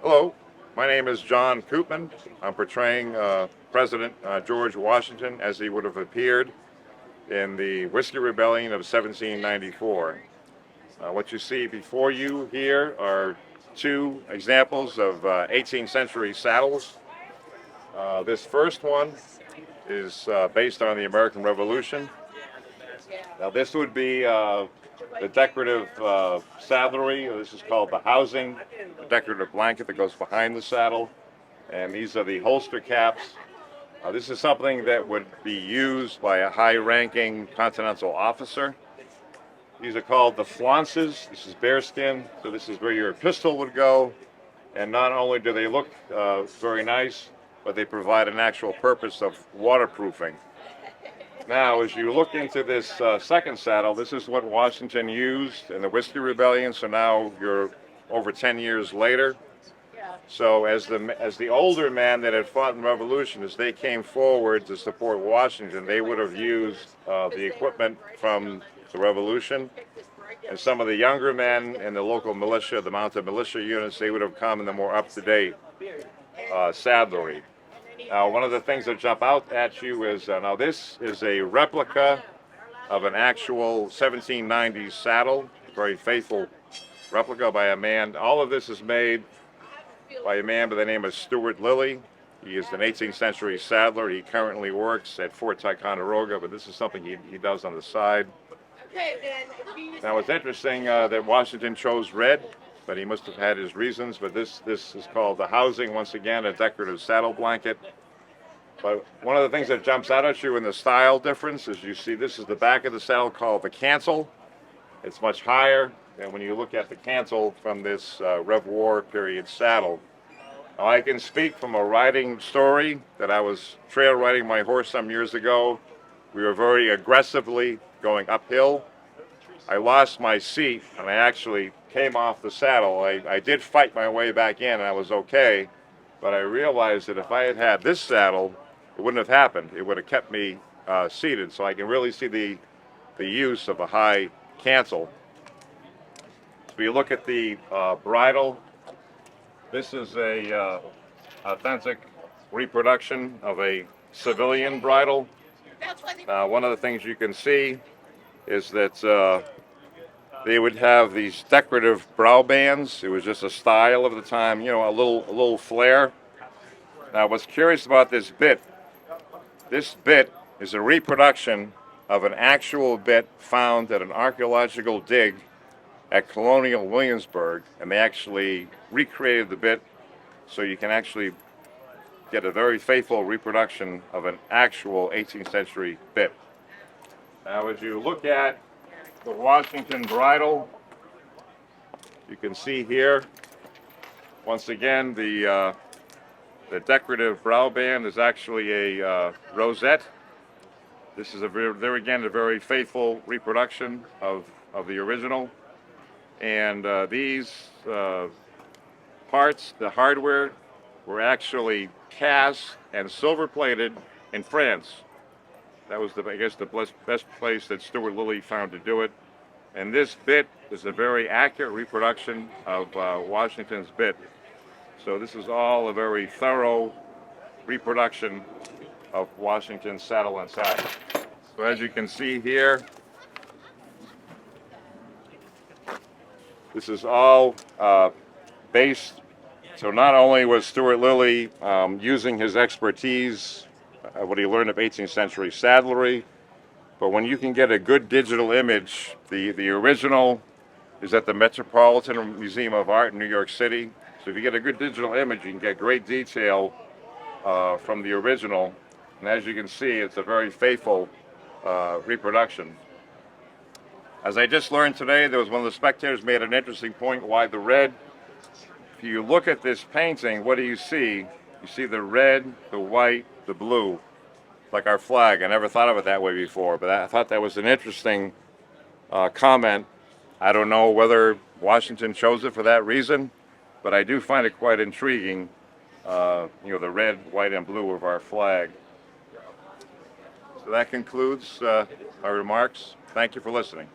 Hello, my name is John Koopman. I'm portraying President George Washington as he would have appeared in the Whiskey Rebellion of 1794. What you see before you here are two examples of 18th century saddles. This first one is based on the American Revolution. Now this would be the decorative saddlery. This is called the housing, the decorative blanket that goes behind the saddle. And these are the holster caps. This is something that would be used by a high-ranking continental officer. These are called the flounces. This is bearskin, so this is where your pistol would go. And not only do they look very nice, but they provide an actual purpose of waterproofing. Now, as you look into this second saddle, this is what Washington used in the Whiskey Rebellion, so now you're over 10 years later. So as the older men that had fought in the Revolution, as they came forward to support Washington, they would have used the equipment from the Revolution. And some of the younger men in the local militia, the mounted militia units, they would have come in the more up-to-date saddlery. Now, one of the things that jump out at you is, now this is a replica of an actual 1790s saddle, a very faithful replica by a man. All of this is made by a man by the name of Stuart Lilly. He is an 18th century saddler. He currently works at Fort Ticonderoga, but this is something he does on the side. Now it's interesting that Washington chose red, but he must have had his reasons. But this is called the housing, once again, a decorative saddle blanket. But one of the things that jumps out at you in the style difference is you see this is the back of the saddle called the cancel. It's much higher than when you look at the cancel from this Rev War period saddle. Now I can speak from a riding story that I was trail riding my horse some years ago. We were very aggressively going uphill. I lost my seat and I actually came off the saddle. I did fight my way back in and I was okay, but I realized that if I had had this saddle, it wouldn't have happened. It would have kept me seated, so I can really see the use of a high cancel. So you look at the bridle. This is a authentic reproduction of a civilian bridle. One of the things you can see is that they would have these decorative brow bands. It was just a style of the time, you know, a little flair. Now, what's curious about this bit is a reproduction of an actual bit found at an archaeological dig at Colonial Williamsburg, and they actually recreated the bit so you can actually get a very faithful reproduction of an actual 18th century bit. Now, as you look at the Washington bridle, you can see here, once again, the decorative brow band is actually a rosette. This is there again a very faithful reproduction of the original. And these parts, the hardware, were actually cast and silver plated in France. That was, I guess, the best place that Stuart Lilly found to do it. And this bit is a very accurate reproduction of Washington's bit. So this is all a very thorough reproduction of Washington's saddle and saddle. So as you can see here, this is all based. So not only was Stuart Lilly using his expertise, what he learned of 18th century saddlery, but when you can get a good digital image, the original is at the Metropolitan Museum of Art in New York City. So if you get a good digital image, you can get great detail from the original. And as you can see, it's a very faithful reproduction. As I just learned today, there was one of the spectators made an interesting point, why the red. If you look at this painting, what do you see? You see the red, the white, the blue, like our flag. I never thought of it that way before, but I thought that was an interesting comment. I don't know whether Washington chose it for that reason, but I do find it quite intriguing, the red, white, and blue of our flag. So that concludes our remarks. Thank you for listening.